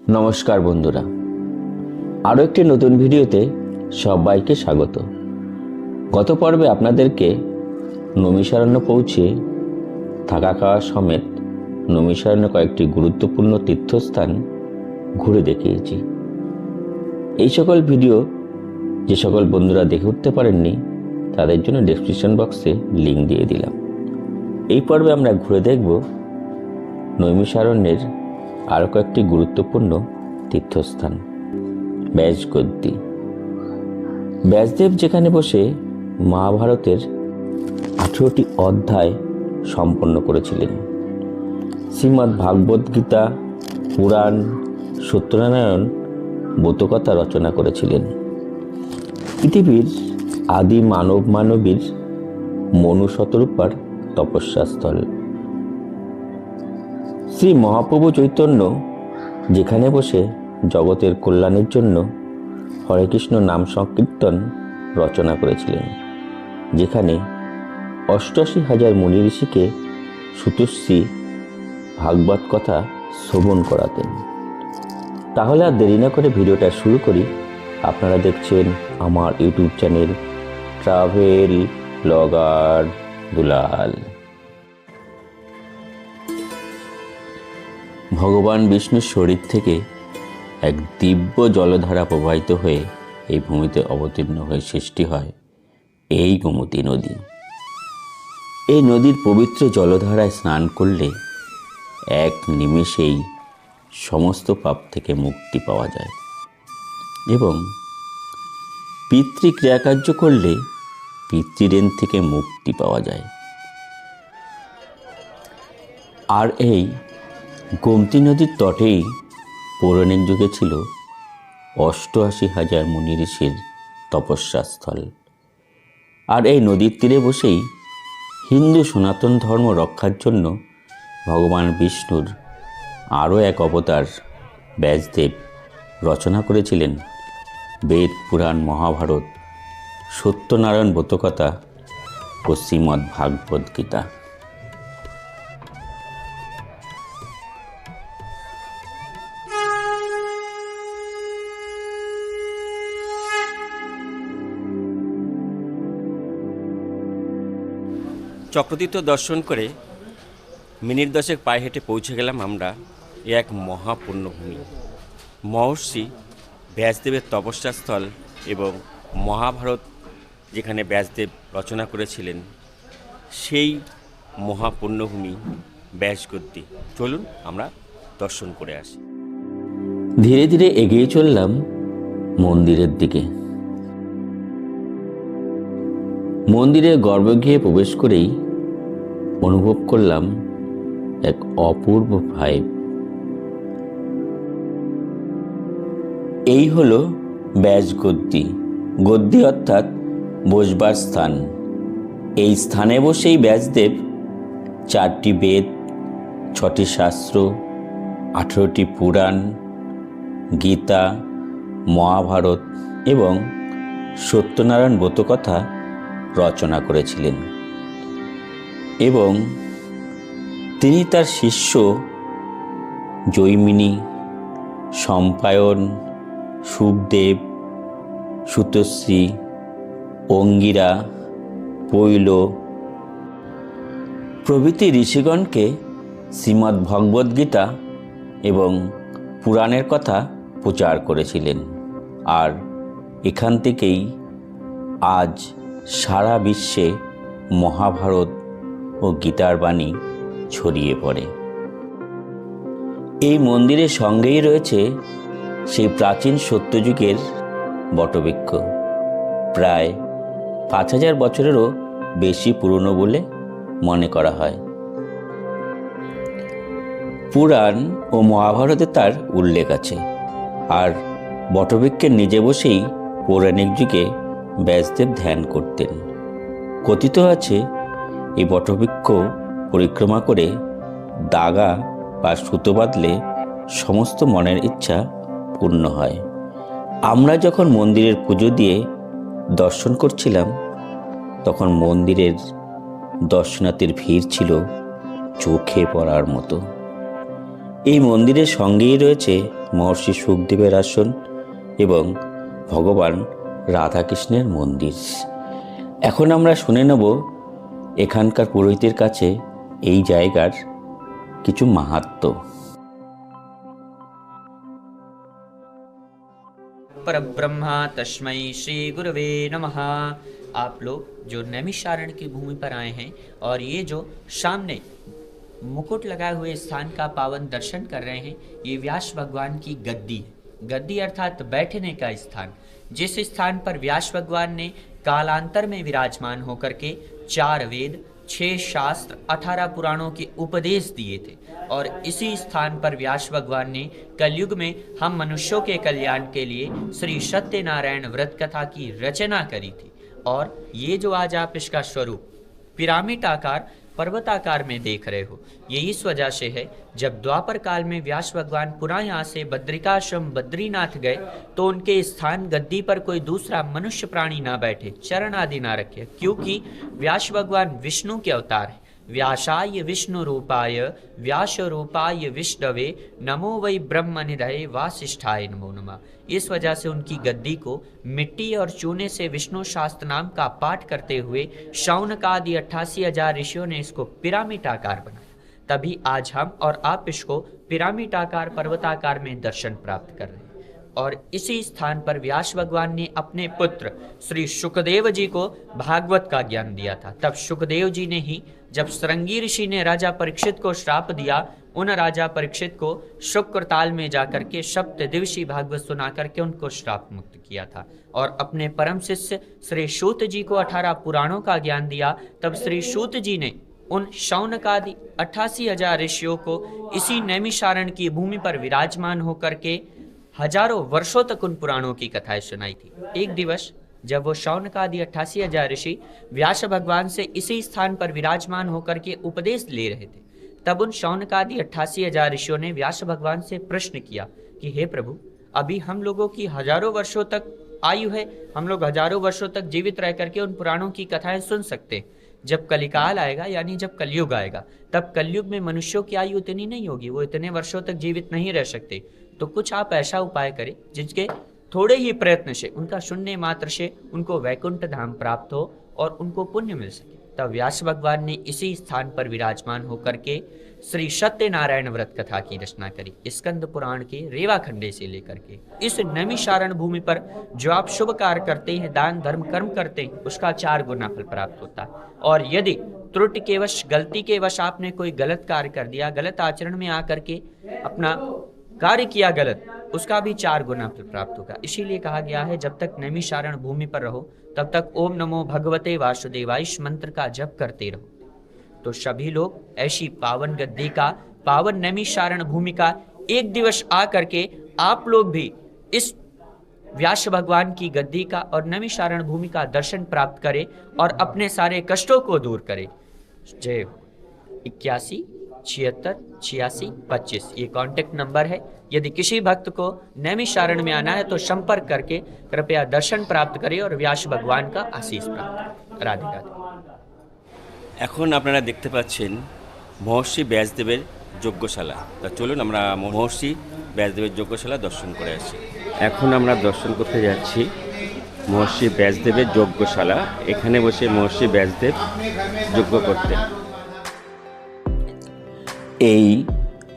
নমস্কার বন্ধুরা, আরও একটি নতুন ভিডিওতে সবাইকে স্বাগত। গত পর্বে আপনাদেরকে নৈমিষারণ্য পৌঁছে থাকা খাওয়া সমেত নৈমিষারণ্য কয়েকটি গুরুত্বপূর্ণ তীর্থস্থান ঘুরে দেখিয়েছি। এই সকল ভিডিও যে সকল বন্ধুরা দেখে উঠতে পারেননি তাদের জন্য ডেসক্রিপশন বক্সে লিঙ্ক দিয়ে দিলাম। এই পর্বে আমরা ঘুরে দেখব নৈমিষারণ্যের আরও কয়েকটি গুরুত্বপূর্ণ তীর্থস্থান। ব্যাসগদ্দি। ব্যাসদেব যেখানে বসে মহাভারতের 18টি অধ্যায় সম্পন্ন করেছিলেন, শ্রীমদ্ ভাগবত গীতা, পুরাণ, সত্যনারায়ণ ব্রতকথা রচনা করেছিলেন। পৃথিবীর আদি মানবীর মনু শতরূপার তপস্যাস্থল। শ্রী মহাপ্রভু চৈতন্য যেখানে বসে জগতের কল্যাণের জন্য হরে কৃষ্ণ নাম সংকীর্তন রচনা করেছিলেন, যেখানে 88,000 মুনি ঋষিকে সুতশ্রী ভাগবত কথা শ্রবণ করাতেন। তাহলে আর দেরি না করে ভিডিওটা শুরু করি। আপনারা দেখছেন আমার ইউটিউব চ্যানেল ট্রাভেল ব্লগার দুলাল। ভগবান বিষ্ণুর শরীর থেকে এক দিব্য জলধারা প্রবাহিত হয়ে এই ভূমিতে অবতীর্ণ হয়ে সৃষ্টি হয় এই গোমতী নদী। এই নদীর পবিত্র জলধারায় স্নান করলে এক নিমেষেই সমস্ত পাপ থেকে মুক্তি পাওয়া যায় এবং পিতৃক্রিয়াকার্য করলে পিতৃঋণ থেকে মুক্তি পাওয়া যায়। আর এই গোমতী নদীর তটেই পৌরাণিক যুগে ছিল 88,000 মুনি ঋষির তপস্যাস্থল। আর এই নদীর তীরে বসেই হিন্দু সনাতন ধর্ম রক্ষার জন্য ভগবান বিষ্ণুর আরও এক অবতার ব্যাসদেব রচনা করেছিলেন বেদ, পুরাণ, মহাভারত, সত্যনারায়ণ ব্রতকথা ও শ্রীমদ্ ভাগবত গীতা। চক্রতীর্থ দর্শন করে মিনিট 10 পায়ে হেঁটে পৌঁছে গেলাম আমরা এক মহাপুণ্যভূমি, মহর্ষি ব্যাসদেবের তপস্যাস্থল এবং মহাভারত যেখানে ব্যাসদেব রচনা করেছিলেন সেই মহাপুণ্যভূমি ব্যাসগদ্দি। চলুন আমরা দর্শন করে আসি। ধীরে ধীরে এগিয়ে চললাম মন্দিরের দিকে। মন্দিরের গর্ভগৃহে প্রবেশ করেই অনুভব করলাম এক অপূর্ব ভাইব। এই হলো ব্যাসগদ্দি। গদ্দি অর্থাৎ বসবার স্থান। এই স্থানে বসেই ব্যাসদেব 4টি বেদ, 6টি শাস্ত্র, 18টি পুরাণ, গীতা, মহাভারত এবং সত্যনারায়ণ ব্রতকথা রচনা করেছিলেন এবং তিনি তার শিষ্য জৈমিনী, সম্পায়ন, সুখদেব, সুতশ্রী, অঙ্গিরা, পৈল প্রভৃতি ঋষিগণকে শ্রীমদ্ ভগবত গীতা এবং পুরাণের কথা প্রচার করেছিলেন। আর এখান থেকেই আজ সারা বিশ্বে মহাভারত ও গীতার বাণী ছড়িয়ে পড়ে। এই মন্দিরের সঙ্গেই রয়েছে সেই প্রাচীন সত্যযুগের বটবৃক্ষ, প্রায় 5,000 বছরেরও বেশি পুরনো বলে মনে করা হয়। পুরাণ ও মহাভারতে তার উল্লেখ আছে। আর বটবৃক্ষের নিচে বসেই পৌরাণিক যুগে ব্যাসদেব ধ্যান করতেন। কথিত আছে এই বটবৃক্ষ পরিক্রমা করে দাগা বা সুতো বাঁধলে সমস্ত মনের ইচ্ছা পূর্ণ হয়। আমরা যখন মন্দিরের পুজো দিয়ে দর্শন করছিলাম তখন মন্দিরের দর্শনার্থীর ভিড় ছিল চোখে পড়ার মতো। এই মন্দিরের সঙ্গেই রয়েছে মহর্ষি সুখদেবের আসন এবং ভগবান রাধাকৃষ্ণের মন্দির। এখন আমরা শুনে নেব এখানকার পুরোহিতের কাছে এই জায়গার কিছু মাহাত্ম্য। परब्रह्मा तस्मै श्री गुरवे नमः। आप लोग जो नैमिषारण्य की भूमि पर आए हैं और ये जो सामने मुकुट लगाए हुए स्थान का पावन दर्शन कर रहे हैं, ये व्यास भगवान की गद्दी है। गद्दी अर्थात बैठने का स्थान, जिस स्थान पर व्यास भगवान ने कालांतर में विराजमान होकर के 4 वेद, 6 शास्त्र, 18 पुराणों के उपदेश दिए थे। और इसी स्थान पर व्यास भगवान ने कलयुग में हम मनुष्यों के कल्याण के लिए श्री सत्यनारायण व्रत कथा की रचना करी थी। और ये जो आज आप इसका स्वरूप पिरामिड आकार, पर्वताकार में देख रहे हो, ये इस वजह से है जब द्वापर काल में व्यास भगवान पुनः यहाँ से बद्रिकाश्रम बद्रीनाथ गए तो उनके स्थान गद्दी पर कोई दूसरा मनुष्य प्राणी ना बैठे, चरण आदि ना रखे, क्योंकि व्यास भगवान विष्णु के अवतार है। व्यासाय विष्णु रूपाय व्यास रूपाय विष्णवे नमो वै ब्रह्म निधये वासिष्ठाय नमो नमः। इस वजह से उनकी गद्दी को मिट्टी और चूने से विष्णु शास्त्र नाम का पाठ करते हुए शौनक आदि 88,000 ऋषियों ने इसको पिरामिड आकार बनाया। तभी आज हम और आप इसको पिरामिड आकार, पर्वताकार में दर्शन प्राप्त कर रहे हैं। और इसी स्थान पर व्यास भगवान ने अपने पुत्र श्री शुकदेव जी को भागवत का ज्ञान दिया था। तब शुकदेव जी ने ही जब श्रृंगी ऋषि ने राजा परीक्षित को श्राप दिया, उन राजा परीक्षित को शुक्रताल में जाकर के सप्तदिवसीय भागवत सुना करके उनको श्राप मुक्त किया था। और अपने परम शिष्य श्री सूत जी को 18 पुराणों का ज्ञान दिया। तब श्री सूत जी ने उन शौनक आदि 88,000 ऋषियों को इसी नैमिषारण्य की भूमि पर विराजमान होकर के हजारों वर्षों तक उन पुराणों की कथाएं सुनाई थी। एक दिवस जब वो शौनक आदि 88,000 ऋषि व्यास भगवान से इसी स्थान पर विराजमान होकर के उपदेश ले रहे थे, तब उन शौनक आदि 88,000 ऋषियों ने व्यास भगवान से प्रश्न किया कि हे प्रभु, अभी हम लोगों की हजारों वर्षों तक आयु है, हम लोग हजारों वर्षों तक जीवित रह करके उन पुराणों की कथाएं सुन सकते हैं। जब कलिकाल आएगा यानी जब कलयुग आएगा, तब कलयुग में मनुष्यों की आयु इतनी नहीं होगी, वो इतने वर्षों तक जीवित नहीं रह सकते। तो कुछ आप ऐसा उपाय करें जिसके थोड़े ही प्रयत्न से, उनका शून्य मात्र से उनको वैकुंठ धाम प्राप्त हो और उनको पुण्य मिल सके। तब व्यास भगवान ने इसी स्थान पर विराजमान होकर के श्री सत्यनारायण व्रत कथा की रचना करी, स्कंद पुराण के रेवा खंडे से लेकर के। इस नैमिषारण्य भूमि पर जो आप शुभ कार्य करते हैं, दान धर्म कर्म करते हैं, उसका 4 गुना फल प्राप्त होता है। और यदि त्रुटि के वश, गलती के वश आपने कोई गलत कार्य कर दिया, गलत आचरण में आकर के अपना कार्य किया गलत, उसका भी 4 गुना फल प्राप्त होगा। इसीलिए कहा गया है जब तक नैमिषारण्य भूमि पर रहो तब तक ओम नमो भगवते वासुदेवाय इस मंत्र का जप करते रहो। तो सभी लोग ऐसी पावन गद्दी का, पावन नैमिषारण्य भूमि का एक दिवस आ करके आप लोग भी इस व्यास भगवान की गद्दी का और नैमिषारण्य भूमि का दर्शन प्राप्त करें और अपने सारे कष्टों को दूर करें। जय हो। 81 76 86 25 ये कॉन्टेक्ट नंबर है। यदि किसी भक्त को नैमिषारण्य में आना है तो संपर्क करके कृपया दर्शन प्राप्त करें और व्यास भगवान का आशीष प्राप्त करें। राधे राधे। এখন আপনারা দেখতে পাচ্ছেন মহর্ষি ব্যাসদেবের যজ্ঞশালা। তা চলুন আমরা মহর্ষি ব্যাসদেবের যজ্ঞশালা দর্শন করে আসি। এখন আমরা দর্শন করতে যাচ্ছি মহর্ষি ব্যাসদেবের যজ্ঞশালা। এখানে বসে মহর্ষি ব্যাসদেব যজ্ঞ করতেন। এই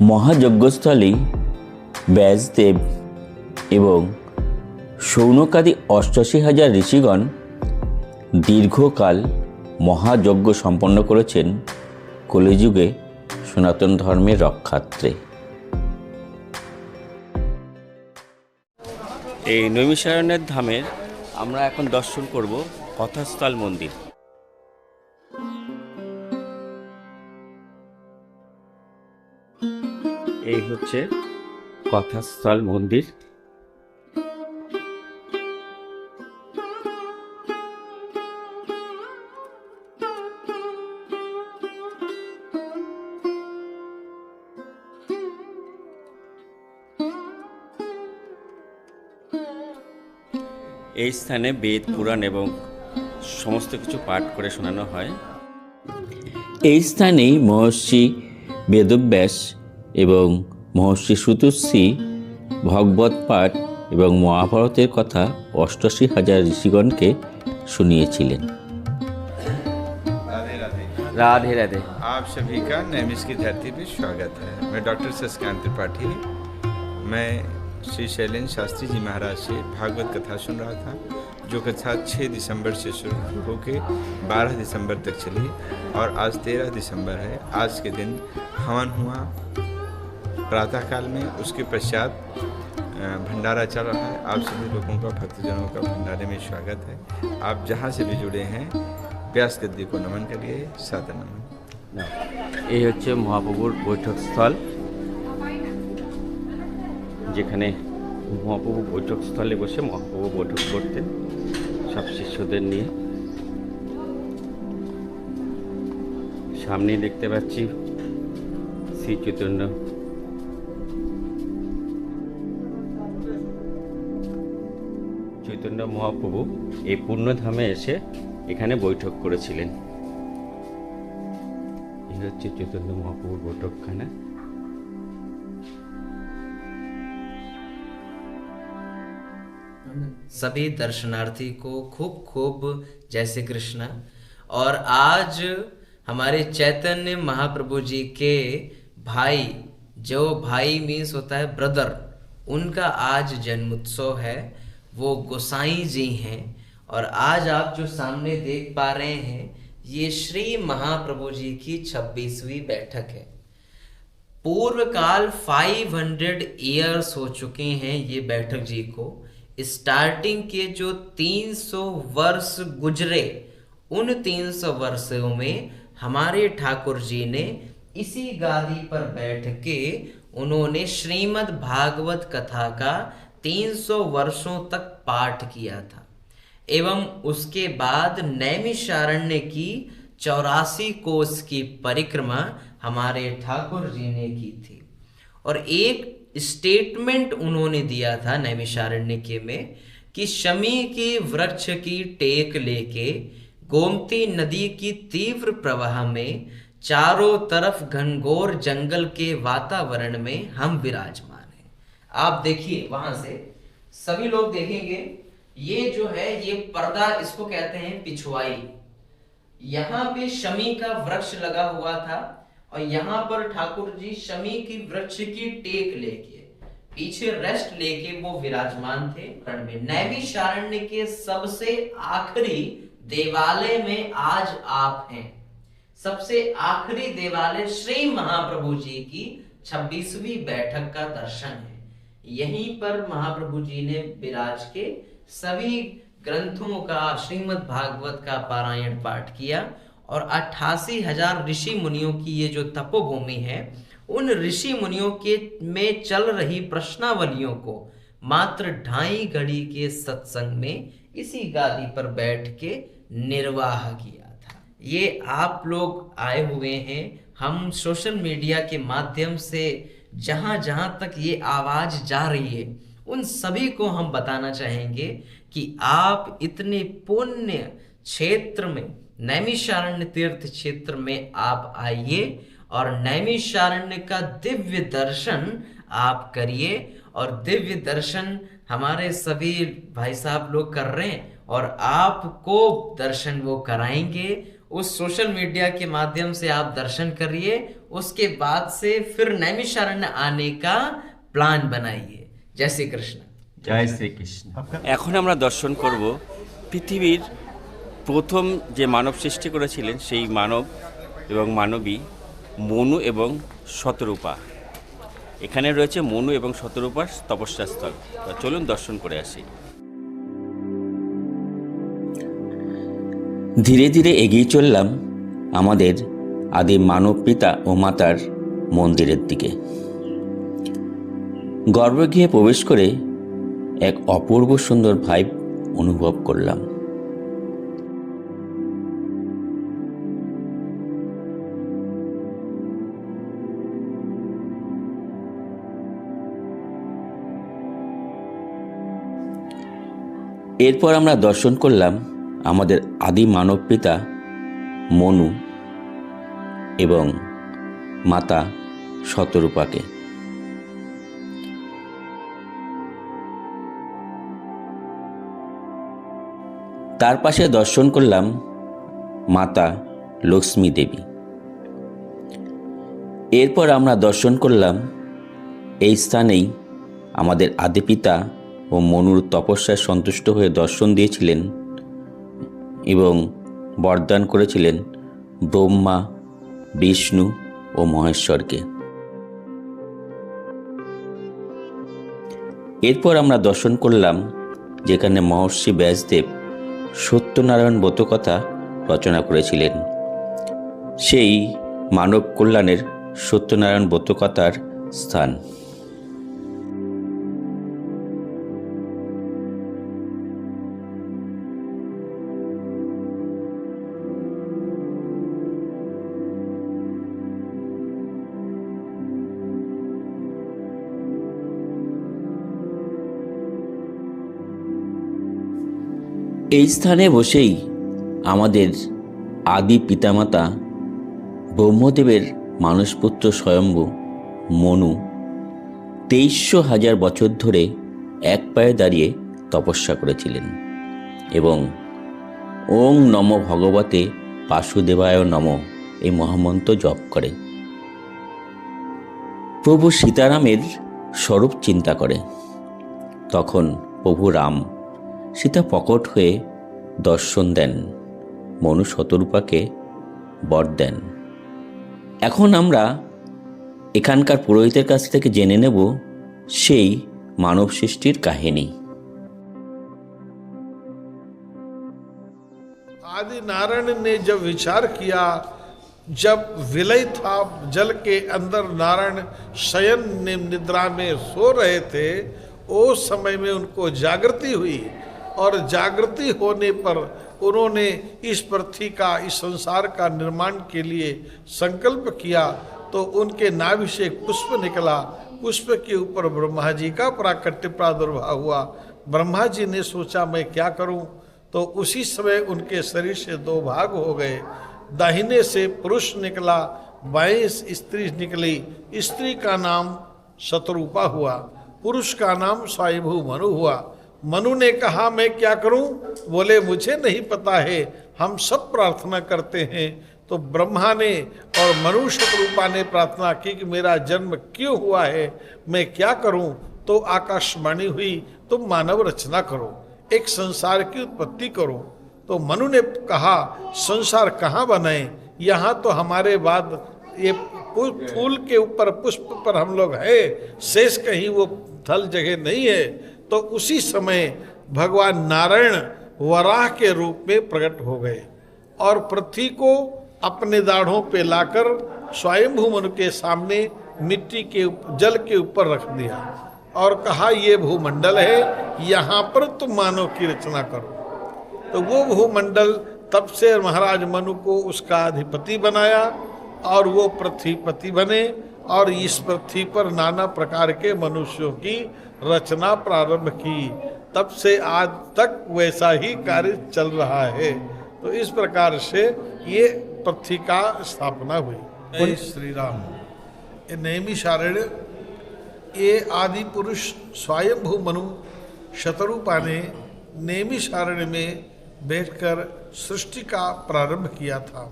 মহাযজ্ঞস্থলেই ব্যাসদেব এবং শৌনকাদি 88,000 ঋষিগণ দীর্ঘকাল মহাযজ্ঞ সম্পন্ন করেছেন কলিযুগে সনাতন ধর্মের রক্ষার্থে। এই নৈমিষারণ্যের ধামের আমরা এখন দর্শন করব কথাস্থল মন্দির। এই হচ্ছে কথাস্থল মন্দির। এই স্থানে বেদ, পুরাণ এবং সমস্ত কিছু পাঠ করে শোনানো হয়। এই স্থানেই মহর্ষি বেদব্যাস এবং মহর্ষি সুতশ্রী ভগবত পাঠ এবং মহাভারতের কথা ৮৮,০০০ ঋষিগণকে শুনিয়েছিলেন। राधे राधे। राधे राधे। आप सभी का नैमिष की धरती पर स्वागत है। मैं डॉक्टर शशिकांत त्रिपाठी, मैं श्री शैलेंद्र शास्त्री जी महाराज से भागवत कथा सुन रहा था, जो कथा 6 दिसंबर से शुरू होकर 12 दिसंबर तक चली और आज 13 दिसंबर है। आज के दिन हवन हुआ प्रातःकाल में, उसके पश्चात भंडारा चल रहा है। आप सभी लोगों का, भक्तजनों का भंडारे में स्वागत है। आप जहाँ से भी जुड़े हैं व्यास गद्दी को नमन करिए, सादर नमन। এই হচ্ছে মহাপ্রভুর বৈঠকস্থল, যেখানে মহাপ্রভু বৈঠকস্থলে বসে মহাপ্রভু বৈঠক করতেন সব শিষ্যদের নিয়ে। সামনেই দেখতে পাচ্ছি শ্রী চৈতন্য মহাপ্রভু এই পুণ্যধামে এসে এখানে বৈঠক করেছিলেন। এই হচ্ছে চৈতন্য মহাপ্রভুর বৈঠকখানা। सभी दर्शनार्थी को खूब खूब जय श्री कृष्ण। और आज हमारे चैतन्य महाप्रभु जी के भाई, जो भाई मीन्स होता है ब्रदर, उनका आज जन्मोत्सव है। वो गोसाई जी हैं और आज आप जो सामने देख पा रहे हैं ये श्री महाप्रभु जी की 26वीं बैठक है। पूर्व काल 500 ईयर्स हो चुके हैं ये बैठक जी को। स्टार्टिंग के जो 300 वर्ष गुजरे, उन 300 वर्षों में हमारे ठाकुर जी ने इसी गादी पर बैठ के उन्होंने श्रीमद् भागवत कथा का 300 वर्षों तक पाठ किया था। एवं उसके बाद नैमिषारण्य की 84 कोस की परिक्रमा हमारे ठाकुर जी ने की थी। और एक स्टेटमेंट उन्होंने दिया था नैमिषारण्य में कि शमी के वृक्ष की टेक लेके गोमती नदी की तीव्र प्रवाह में चारों तरफ घनघोर जंगल के वातावरण में हम विराजमान हैं। आप देखिए, वहां से सभी लोग देखेंगे, ये जो है ये पर्दा, इसको कहते हैं पिछवाई। यहाँ पे शमी का वृक्ष लगा हुआ था और यहाँ पर ठाकुर जी शमी की वृक्ष की टेक लेके, पीछे रेस्ट लेके वो विराजमान थे। नैमिषारण्य के सबसे आखिरी देवालय में आज आप हैं। सबसे आखिरी देवालय श्री महाप्रभु जी की 26वीं बैठक का दर्शन है। यहीं पर महाप्रभु जी ने विराज के सभी ग्रंथों का, श्रीमद् भागवत का पारायण पाठ किया और 88,000 ऋषि मुनियों की ये जो तपोभूमि है, उन ऋषि मुनियों के में चल रही प्रश्नावलियों को मात्र 2.5 घड़ी के सत्संग में इसी गादी पर बैठ के निर्वाह किया था। ये आप लोग आए हुए हैं। हम सोशल मीडिया के माध्यम से जहाँ जहाँ तक ये आवाज़ जा रही है, उन सभी को हम बताना चाहेंगे कि आप इतने पुण्य क्षेत्र में, नैमिषारण्य तीर्थ क्षेत्र में आप आइए और नैमिषारण्य का दिव्य दर्शन आप करिए। और दिव्य दर्शन हमारे सभी भाई साहब लोग कर रहे हैं और आपको दर्शन वो कराएंगे। उस सोशल मीडिया के माध्यम से आप दर्शन करिए, उसके बाद से फिर नैमिषारण्य आने का प्लान बनाइए। जय श्री कृष्ण। জয় শ্রীকৃষ্ণ। এখন আমরা দর্শন করব পৃথিবীর প্রথম যে মানব সৃষ্টি করেছিলেন সেই মানব এবং মানবী মনু এবং শতরূপা। এখানে রয়েছে মনু এবং শতরূপার তপস্যাস্থল। চলুন দর্শন করে আসি। ধীরে ধীরে এগিয়ে চললাম আমাদের আদি মানব পিতা ও মাতার মন্দিরের দিকে। গর্ভগৃহে প্রবেশ করে এক অপূর্ব সুন্দর ভাইব অনুভব করলাম। এরপর আমরা দর্শন করলাম আমাদের আদি মানব পিতা মনু এবং মাতা শতরূপাকে। তার পাশে দর্শন করলাম মাতা লক্ষ্মী দেবী। এরপর আমরা দর্শন করলাম এই স্থানেই আমাদের আদিপিতা ও মনুর তপস্যায় সন্তুষ্ট হয়ে দর্শন দিয়েছিলেন এবং বরদান করেছিলেন ব্রহ্মা, বিষ্ণু ও মহেশ্বরকে। এরপর আমরা দর্শন করলাম যেখানে মহর্ষি ব্যাসদেব সত্যনারায়ণ ব্রতকথা রচনা করেছিলেন, সেই মানব কল্যাণের সত্যনারায়ণ ব্রতকথার স্থান। এই স্থানে বসেই আমাদের আদি পিতামাতা ব্রহ্মদেবের মানসপুত্র স্বয়ম্ভু মনু 23,000 বছর ধরে এক পায়ে দাঁড়িয়ে তপস্যা করেছিলেন এবং ওং নম ভগবতে বাসুদেবায় নম এই মহামন্ত্র জপ করে প্রভু সীতারামের স্বরূপ চিন্তা করে। তখন প্রভু রাম সীতা প্রকট হয়ে দর্শন দেন, মনু শতরূপাকে বর দেন। এখন আমরা এখানকার পুরোহিতের কাছ থেকে জেনে নেব সেই মানব সৃষ্টির কাহিনী। आदि नारायण ने जब विचार किया, जब विलय था जल के अंदर, नारायण शयन निद्रा में सो रहे थे, उस समय में उनको जागृति हुई और जागृति होने पर उन्होंने इस पृथ्वी का, इस संसार का निर्माण के लिए संकल्प किया। तो उनके नाभि से पुष्प निकला, पुष्प के ऊपर ब्रह्मा जी का प्राकट्य प्रादुर्भाव हुआ। ब्रह्मा जी ने सोचा मैं क्या करूं, तो उसी समय उनके शरीर से दो भाग हो गए। दाहिने से पुरुष निकला, बाएं स्त्री निकली। स्त्री का नाम शतरूपा हुआ, पुरुष का नाम स्वयंभू मनु हुआ। मनु ने कहा मैं क्या करूं? बोले मुझे नहीं पता है, हम सब प्रार्थना करते हैं। तो ब्रह्मा ने और मनु शतरूपा ने प्रार्थना की कि मेरा जन्म क्यों हुआ है, मैं क्या करूं? तो आकाशवाणी हुई तुम मानव रचना करो, एक संसार की उत्पत्ति करो। तो मनु ने कहा संसार कहाँ बनाए, यहाँ तो हमारे बाद ये फूल के ऊपर, पुष्प पर हम लोग हैं, शेष कहीं वो थल जगह नहीं है। तो उसी समय भगवान नारायण वराह के रूप में प्रकट हो गए और पृथ्वी को अपने दाढ़ों पे लाकर स्वयंभू मनु के सामने मिट्टी के जल के ऊपर रख दिया और कहा ये भूमंडल है, यहाँ पर तुम मानव की रचना करो। तो वो भूमंडल तब से महाराज मनु को उसका अधिपति बनाया और वो पृथ्वीपति बने और इस पृथ्वी पर नाना प्रकार के मनुष्यों की रचना प्रारंभ की। तब से आज तक वैसा ही कार्य चल रहा है। तो इस प्रकार से ये पृथ्वी का स्थापना हुई। जय श्री राम। ये नैमिषारण्य, ये आदि पुरुष स्वयंभू मनु शतरूपा ने नैमिषारण्य में बैठकर सृष्टि का प्रारंभ किया था।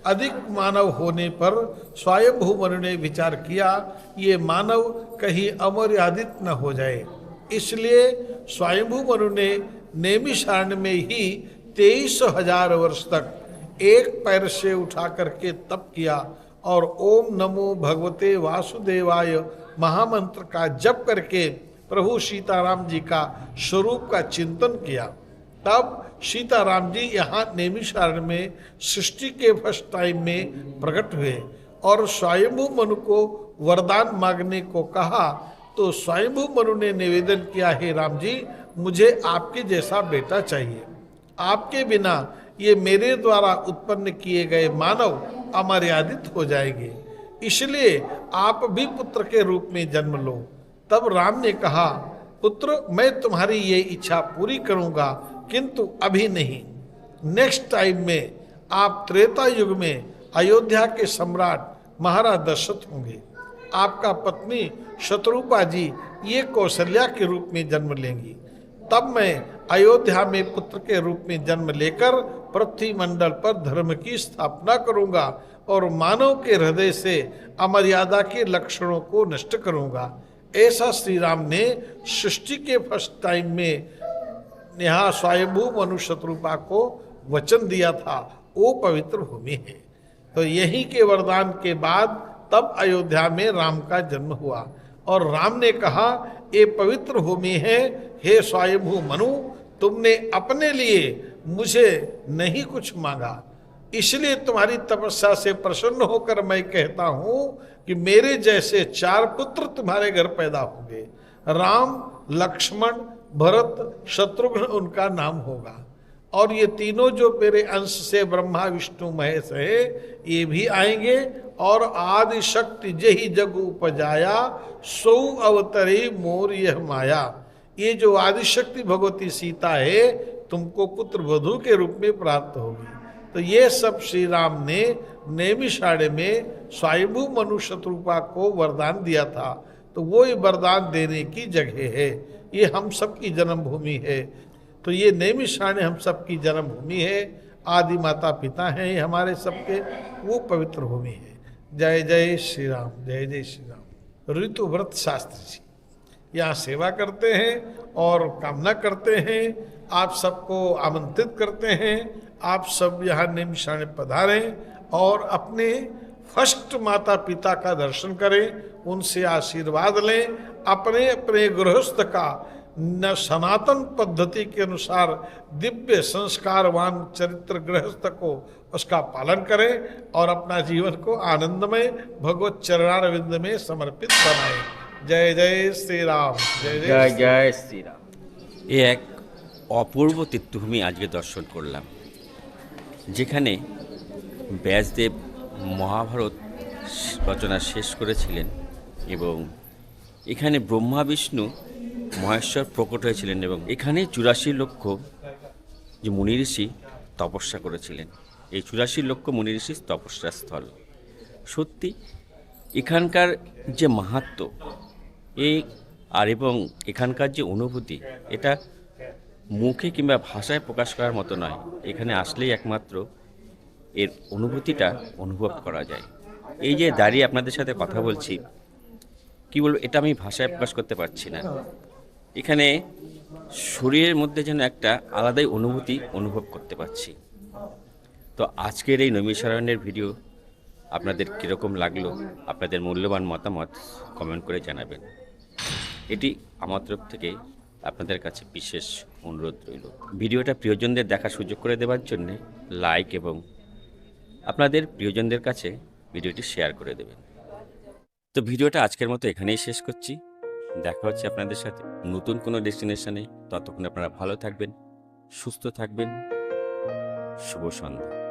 अधिक मानव होने पर स्वयंभू मनु ने विचार किया ये मानव कहीं अमर्यादित न हो जाए, इसलिए स्वयंभू मनु ने नैमिषारण्य में ही 23,000 वर्ष तक एक पैर से उठा करके तप किया और ओम नमो भगवते वासुदेवाय महामंत्र का जप करके प्रभु सीताराम जी का स्वरूप का चिंतन किया। तब सीताराम जी यहाँ नैमिषारण्य में सृष्टि के फर्स्ट टाइम में प्रकट हुए और स्वयंभू मनु को वरदान मांगने को कहा। तो स्वयंभू मनु ने निवेदन किया, हे राम जी मुझे आपके जैसा बेटा चाहिए, आपके बिना ये मेरे द्वारा उत्पन्न किए गए मानव अमर्यादित हो जाएंगे, इसलिए आप भी पुत्र के रूप में जन्म लो। तब राम ने कहा पुत्र मैं तुम्हारी ये इच्छा पूरी करूंगा, किंतु अभी नहीं, नेक्स्ट टाइम में आप त्रेता युग में अयोध्या के सम्राट महाराज दशरथ होंगे, आपका पत्नी शतरूपा जी ये कौशल्या के रूप में जन्म लेंगी। तब मैं अयोध्या में पुत्र के रूप में जन्म लेकर पृथ्वी मंडल पर धर्म की स्थापना करूंगा और मानव के हृदय से अमर्यादा के लक्षणों को नष्ट करूंगा। ऐसा श्री राम ने सृष्टि के फर्स्ट टाइम में यहाँ स्वयंभू मनु शत्रुपा को वचन दिया था, वो पवित्र भूमि है। तो यही के वरदान के बाद तब अयोध्या में राम का जन्म हुआ और राम ने कहा, ये पवित्र भूमि है, हे स्वयंभू मनु, तुमने अपने लिए मुझे नहीं कुछ मांगा, इसलिए तुम्हारी तपस्या से प्रसन्न होकर मैं कहता हूं कि मेरे जैसे 4 पुत्र तुम्हारे घर पैदा होंगे। राम, लक्ष्मण, भरत, शत्रुघ्न उनका नाम होगा और ये तीनों जो मेरे अंश से ब्रह्मा विष्णु महेश है ये भी आएंगे और आदि शक्ति जही जग उपजाया सौ अवतरी मोर यह माया। ये जो आदि शक्ति भगवती सीता है तुमको पुत्र वधू के रूप में प्राप्त होगी। तो ये सब श्री राम ने नैमिषारण्य में स्वयंभू मनु शत्रुपा को वरदान दिया था। तो वो ये वरदान देने की जगह है, ये हम सबकी जन्मभूमि है। तो ये नैमिषारण्य हम सबकी जन्मभूमि है, आदि माता पिता हैं हमारे सबके, वो पवित्र भूमि है। जय जय श्री राम, जय जय श्री राम। ऋतुव्रत शास्त्री जी यहाँ सेवा करते हैं और कामना करते हैं, आप सबको आमंत्रित करते हैं, आप सब यहाँ नैमिषारण्य पधारें और अपने फर्स्ट माता पिता का दर्शन करें, उनसे आशीर्वाद लें, अपने अपने गृहस्थ का न सनातन पद्धति के अनुसार दिव्य संस्कारवान चरित्र गृहस्थ को उसका पालन करें और अपना जीवन को आनंदमय भगवत चरणारविंद में समर्पित बनाएं। जय जय श्री राम, जय जय জয় শ্রীরাম। এ এক অপূর্ব তীর্থভূমি আজকে দর্শন করলাম, যেখানে ব্যাসদেব মহাভারত রচনা শেষ করেছিলেন এবং এখানে ব্রহ্মা বিষ্ণু মহেশ্বর প্রকট হয়েছিলেন এবং এখানে 84 লক্ষ যে মুনি ঋষি তপস্যা করেছিলেন। এই 84 লক্ষ মুনি ঋষির তপস্যা স্থল। সত্যি এখানকার যে মাহাত্ম্য এবং এখানকার যে অনুভূতি, এটা মুখে কিংবা ভাষায় প্রকাশ করার মতো নয়। এখানে আসলেই একমাত্র এর অনুভূতিটা অনুভব করা যায়। এই যে দাঁড়িয়ে আপনাদের সাথে কথা বলছি, কি বলবো, এটা আমি ভাষায় প্রকাশ করতে পারছি না। এখানে শরীরের মধ্যে যেন একটা আলাদাই অনুভূতি অনুভব করতে পারছি। তো আজকের এই নৈমিষারণ্যের ভিডিও আপনাদের কীরকম লাগলো, আপনাদের মূল্যবান মতামত কমেন্ট করে জানাবেন। এটি আমার তরফ থেকে আপনাদের কাছে বিশেষ অনুরোধ রইল। ভিডিওটা প্রিয়জনদের দেখার সুযোগ করে দেওয়ার জন্য লাইক এবং আপনাদের প্রিয়জনদের কাছে ভিডিওটি শেয়ার করে দেবেন। তো ভিডিওটা আজকের মতো এখানেই শেষ করছি। দেখা হচ্ছে আপনাদের সাথে নতুন কোনো ডেস্টিনেশনে। ততক্ষণ আপনারা ভালো থাকবেন, সুস্থ থাকবেন। শুভ সন্ধ্যা।